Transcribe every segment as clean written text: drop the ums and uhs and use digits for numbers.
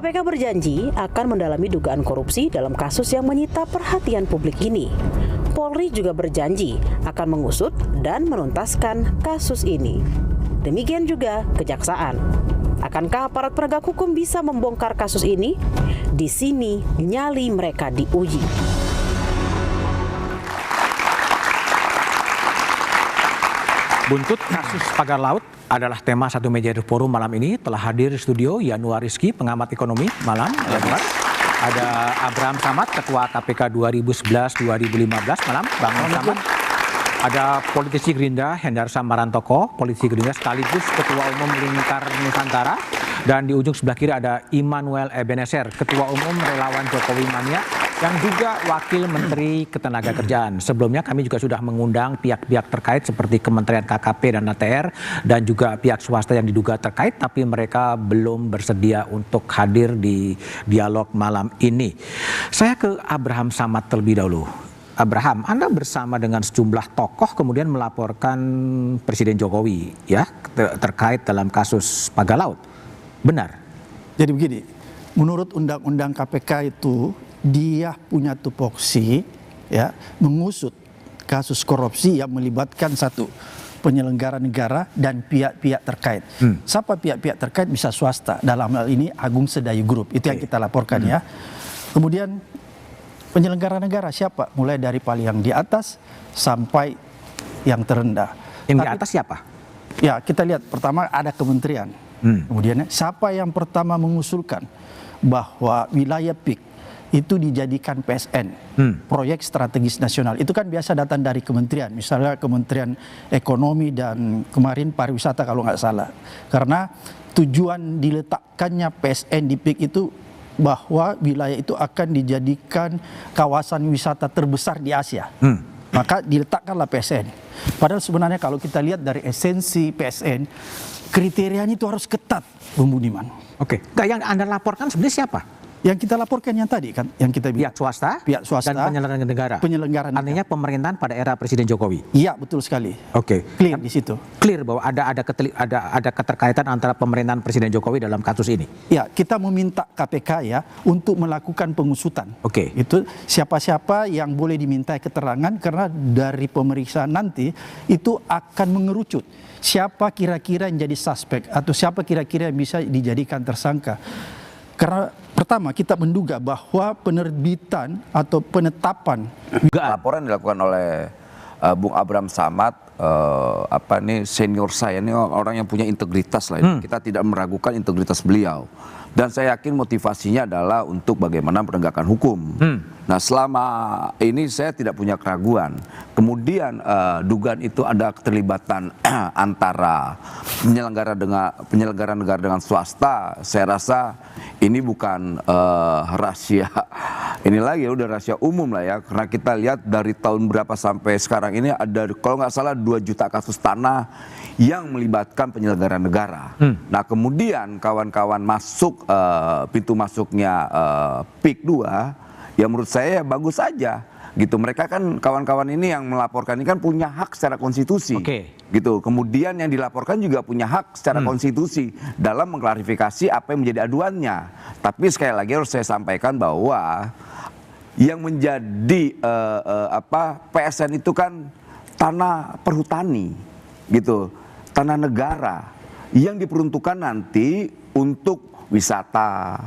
KPK berjanji akan mendalami dugaan korupsi dalam kasus yang menyita perhatian publik ini. Polri juga berjanji akan mengusut dan menuntaskan kasus ini. Demikian juga kejaksaan. Akankah aparat penegak hukum bisa membongkar kasus ini? Di sini nyali mereka diuji. Buntut kasus pagar laut adalah tema satu meja forum malam ini. Telah hadir di studio Yanuar Rizky, pengamat ekonomi. Malam, Yanuar. Ada Abraham Samad, Ketua KPK 2011-2015. Malam, Bang Samad. Ada politisi Gerindra Hendar Samarantoko, politisi Gerindra sekaligus Ketua Umum Lingkar Nusantara. Dan di ujung sebelah kiri ada Immanuel Ebenezer, Ketua Umum Relawan Jokowi Mania, yang juga Wakil Menteri Ketenagakerjaan. Sebelumnya kami juga sudah mengundang pihak-pihak terkait seperti Kementerian KKP dan ATR dan juga pihak swasta yang diduga terkait, tapi mereka belum bersedia untuk hadir di dialog malam ini. Saya ke Abraham Samad terlebih dahulu. Abraham, Anda bersama dengan sejumlah tokoh kemudian melaporkan Presiden Jokowi ya terkait dalam kasus pagar laut. Benar? Jadi begini, menurut Undang-Undang KPK itu dia punya tupoksi ya mengusut kasus korupsi yang melibatkan satu penyelenggara negara dan pihak-pihak terkait. Siapa pihak-pihak terkait? Bisa swasta. Dalam hal ini Agung Sedayu Group. Itu yang kita laporkan ya. Kemudian penyelenggara negara siapa? Mulai dari paling yang di atas sampai yang terendah. Yang di atas siapa? Ya, kita lihat pertama ada kementerian. Kemudian siapa yang pertama mengusulkan bahwa wilayah PIK itu dijadikan PSN, proyek strategis nasional. Itu kan biasa datang dari kementerian, misalnya Kementerian Ekonomi dan kemarin pariwisata kalau nggak salah. Karena tujuan diletakkannya PSN di PIK itu bahwa wilayah itu akan dijadikan kawasan wisata terbesar di Asia. Maka diletakkanlah PSN. Padahal sebenarnya kalau kita lihat dari esensi PSN, kriterianya itu harus ketat, Bung Budiman. Oke, yang Anda laporkan sebenarnya siapa? Yang kita laporkan yang tadi kan, yang kita bilang. Pihak swasta dan penyelenggara negara. Artinya pemerintahan pada era Presiden Jokowi. Iya, betul sekali. Oke. Clear di situ. Clear bahwa ada keterkaitan antara pemerintahan Presiden Jokowi dalam kasus ini. Ya, kita meminta KPK ya untuk melakukan pengusutan. Oke. Itu siapa-siapa yang boleh diminta keterangan karena dari pemeriksaan nanti itu akan mengerucut siapa kira-kira yang jadi suspek atau siapa kira-kira yang bisa dijadikan tersangka. Karena pertama kita menduga bahwa penerbitan atau penetapan laporan dilakukan oleh Bung Abraham Samad, senior saya ini orang yang punya integritas lah ini. Kita tidak meragukan integritas beliau. Dan saya yakin motivasinya adalah untuk bagaimana penegakan hukum. Nah, selama ini saya tidak punya keraguan. Kemudian dugaan itu ada keterlibatan antara penyelenggara negara dengan swasta. Saya rasa ini bukan rahasia. Ini lagi udah rahasia umum lah ya. Karena kita lihat dari tahun berapa sampai sekarang ini ada kalau nggak salah 2 juta kasus tanah yang melibatkan penyelenggara negara. Nah, kemudian kawan-kawan masuk pintu masuknya PIK 2, ya menurut saya bagus saja gitu. Mereka kan kawan-kawan ini yang melaporkan ini kan punya hak secara konstitusi. Gitu. Kemudian yang dilaporkan juga punya hak secara konstitusi dalam mengklarifikasi apa yang menjadi aduannya. Tapi sekali lagi harus saya sampaikan bahwa yang menjadi PSN itu kan tanah perhutani gitu, tanah negara yang diperuntukkan nanti untuk wisata.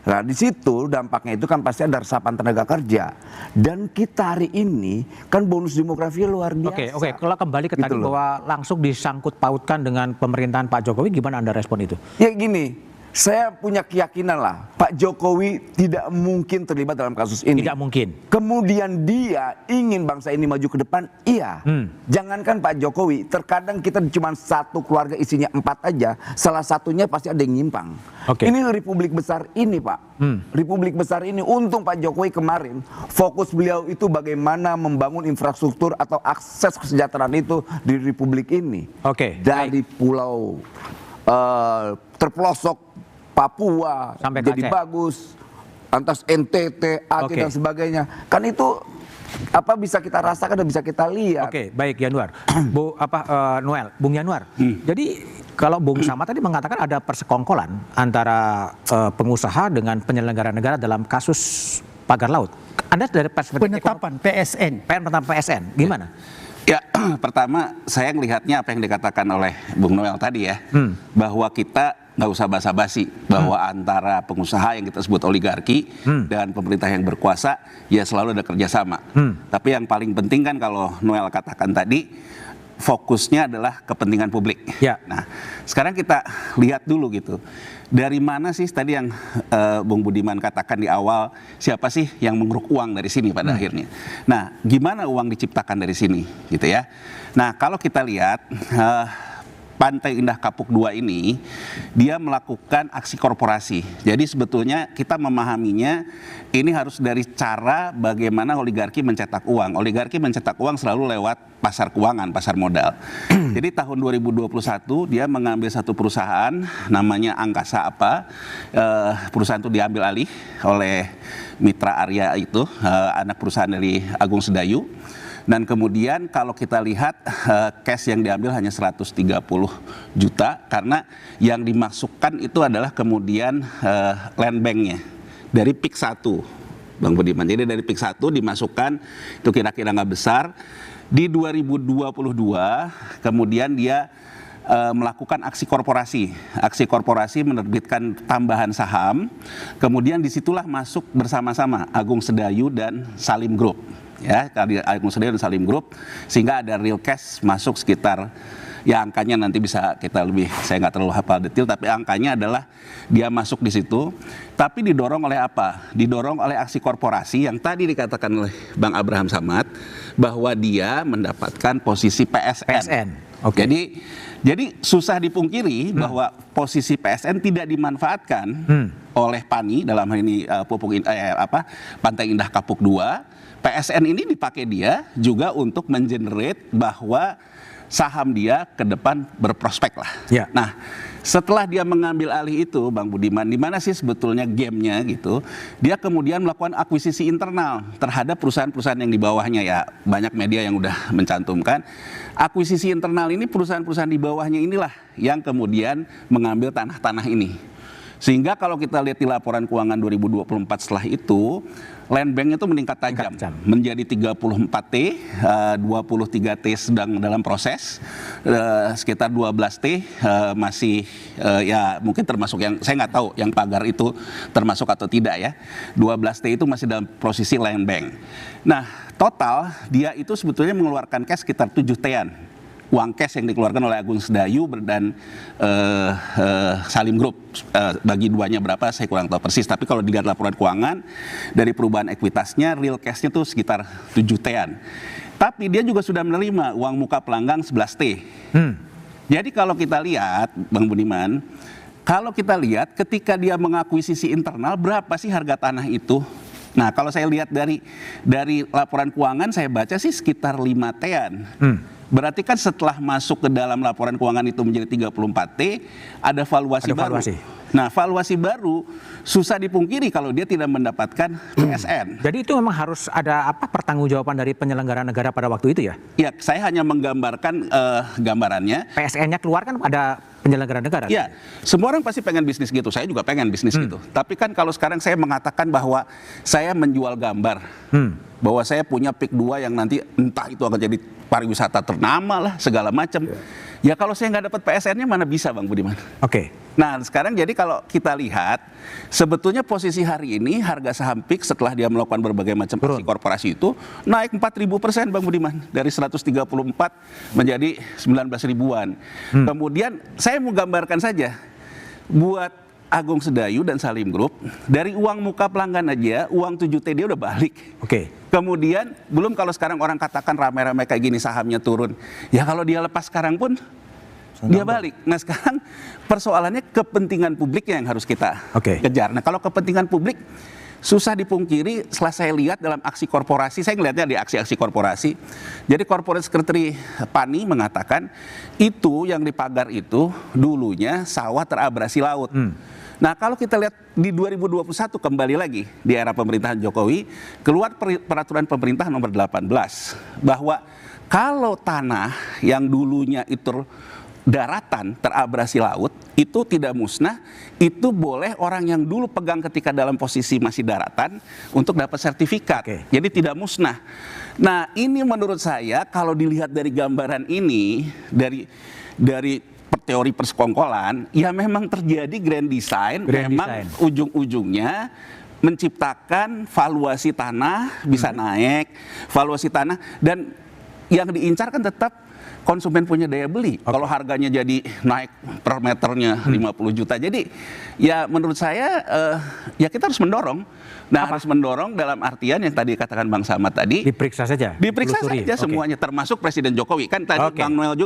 Nah, di situ dampaknya itu kan pasti ada resapan tenaga kerja. Dan kita hari ini kan bonus demografinya luar biasa. Oke. Kalau kembali ke tadi bahwa langsung disangkut pautkan dengan pemerintahan Pak Jokowi, gimana Anda respon itu? Ya gini, saya punya keyakinan lah Pak Jokowi tidak mungkin terlibat dalam kasus ini. Tidak mungkin. Kemudian dia ingin bangsa ini maju ke depan, iya. Jangankan Pak Jokowi, terkadang kita cuma satu keluarga isinya 4 aja, salah satunya pasti ada yang nyimpang. Ini republik besar ini Pak, republik besar ini. Untung Pak Jokowi kemarin fokus beliau itu bagaimana membangun infrastruktur atau akses kesejahteraan itu di republik ini. Dari pulau terpelosok Papua sampai jadi Aceh. Bagus, antas NTT, Aceh dan sebagainya. Kan itu apa bisa kita rasakan dan bisa kita lihat. Baik Yanuar. Bung Yanuar. Jadi Kalau Bung Samad tadi mengatakan ada persekongkolan antara pengusaha dengan penyelenggara negara dalam kasus pagar laut. Anda dari perspektif Penetapan PSN. Gimana? Ya, pertama saya melihatnya apa yang dikatakan oleh Bung Noel tadi ya, bahwa kita nggak usah basa-basi, bahwa antara pengusaha yang kita sebut oligarki dan pemerintah yang berkuasa, ya selalu ada kerjasama. Tapi yang paling penting kan kalau Noel katakan tadi, fokusnya adalah kepentingan publik. Ya. Nah, sekarang kita lihat dulu gitu. Dari mana sih tadi yang Bung Budiman katakan di awal, siapa sih yang mengeruk uang dari sini pada akhirnya? Nah, gimana uang diciptakan dari sini gitu ya? Nah, kalau kita lihat Pantai Indah Kapuk 2 ini, dia melakukan aksi korporasi. Jadi sebetulnya kita memahaminya ini harus dari cara bagaimana oligarki mencetak uang. Oligarki mencetak uang selalu lewat pasar keuangan, pasar modal. Jadi tahun 2021 dia mengambil satu perusahaan namanya Angkasa perusahaan itu diambil alih oleh Mitra Arya itu, anak perusahaan dari Agung Sedayu. Dan kemudian kalau kita lihat cash yang diambil hanya 130 juta karena yang dimasukkan itu adalah kemudian land banknya dari PIK 1, Bang Budiman. Jadi dari PIK 1 dimasukkan itu kira-kira nggak besar. Di 2022 kemudian dia melakukan aksi korporasi. Aksi korporasi menerbitkan tambahan saham. Kemudian disitulah masuk bersama-sama Agung Sedayu dan Salim Group. Ya, Agung Sedayu dan Salim Group, sehingga ada real cash masuk sekitar, ya angkanya nanti bisa kita lebih, saya nggak terlalu hafal detail, tapi angkanya adalah dia masuk di situ. Tapi didorong oleh apa? Didorong oleh aksi korporasi yang tadi dikatakan oleh Bang Abraham Samad bahwa dia mendapatkan posisi PSN. Okay. Jadi susah dipungkiri bahwa posisi PSN tidak dimanfaatkan oleh PANI dalam hal ini Pantai Indah Kapuk 2. PSN ini dipakai dia juga untuk mengenerate bahwa saham dia ke depan berprospek lah. Ya. Nah, setelah dia mengambil alih itu, Bang Budiman, di mana sih sebetulnya gamenya gitu? Dia kemudian melakukan akuisisi internal terhadap perusahaan-perusahaan yang di bawahnya, ya banyak media yang udah mencantumkan. Akuisisi internal ini perusahaan-perusahaan di bawahnya inilah yang kemudian mengambil tanah-tanah ini. Sehingga kalau kita lihat di laporan keuangan 2024 setelah itu, land bank itu meningkat tajam. Menjadi 34T, 23T sedang dalam proses, sekitar 12T masih ya mungkin termasuk yang, saya nggak tahu yang pagar itu termasuk atau tidak ya. 12T itu masih dalam posisi land bank. Nah, total dia itu sebetulnya mengeluarkan cash sekitar 7T-an. Uang cash yang dikeluarkan oleh Agung Sedayu dan Salim Group, bagi duanya berapa saya kurang tahu persis, tapi kalau dilihat laporan keuangan dari perubahan ekuitasnya real cashnya itu sekitar 7T-an. Tapi dia juga sudah menerima uang muka pelanggang 11T. Jadi kalau kita lihat Bang Budiman, kalau kita lihat ketika dia mengakuisisi internal, berapa sih harga tanah itu? Nah, kalau saya lihat dari laporan keuangan saya baca sih sekitar 5T-an. Berarti kan setelah masuk ke dalam laporan keuangan itu menjadi 34T, ada valuasi baru. Nah, valuasi baru susah dipungkiri kalau dia tidak mendapatkan PSN. Jadi itu memang harus ada pertanggungjawaban dari penyelenggara negara pada waktu itu ya? Ya, saya hanya menggambarkan gambarannya. PSN-nya keluar kan ada penyelenggara negara. Ya, semua orang pasti pengen bisnis gitu. Saya juga pengen bisnis gitu. Tapi kan kalau sekarang saya mengatakan bahwa saya menjual gambar, bahwa saya punya PIK 2 yang nanti entah itu akan jadi pariwisata ternama lah, segala macam. Ya kalau saya nggak dapat PSN-nya mana bisa Bang Budiman. Oke. Nah sekarang jadi kalau kita lihat, sebetulnya posisi hari ini harga saham PIK setelah dia melakukan berbagai macam aksi korporasi itu naik 4.000% Bang Budiman. Dari 134 menjadi 19 ribuan. Kemudian saya mau gambarkan saja, buat Agung Sedayu dan Salim Group, dari uang muka pelanggan aja, uang 7T dia udah balik. Oke. Kemudian, belum kalau sekarang orang katakan rame-rame kayak gini sahamnya turun. Ya kalau dia lepas sekarang pun, dia balik. Nah sekarang persoalannya kepentingan publiknya yang harus kita kejar. Nah kalau kepentingan publik, susah dipungkiri setelah saya lihat dalam aksi korporasi, saya ngelihatnya di aksi-aksi korporasi. Jadi Corporate Secretary PANI mengatakan, itu yang dipagar itu dulunya sawah terabrasi laut. Nah kalau kita lihat di 2021 kembali lagi di era pemerintahan Jokowi, keluar peraturan pemerintah nomor 18 bahwa kalau tanah yang dulunya itu daratan terabrasi laut itu tidak musnah, itu boleh orang yang dulu pegang ketika dalam posisi masih daratan untuk dapat sertifikat. Jadi tidak musnah. Nah, ini menurut saya kalau dilihat dari gambaran ini, dari teori persekongkolan, ya memang terjadi grand design. Ujung-ujungnya menciptakan valuasi tanah bisa naik, valuasi tanah, dan yang diincar kan tetap konsumen punya daya beli. Kalau harganya jadi naik per meternya 50 juta. Jadi ya menurut saya ya kita harus mendorong. Nah, harus mendorong dalam artian yang tadi katakan Bang Samad tadi. Diperiksa saja. Diperiksa saja semuanya, termasuk Presiden Jokowi. Kan tadi Bang Noel juga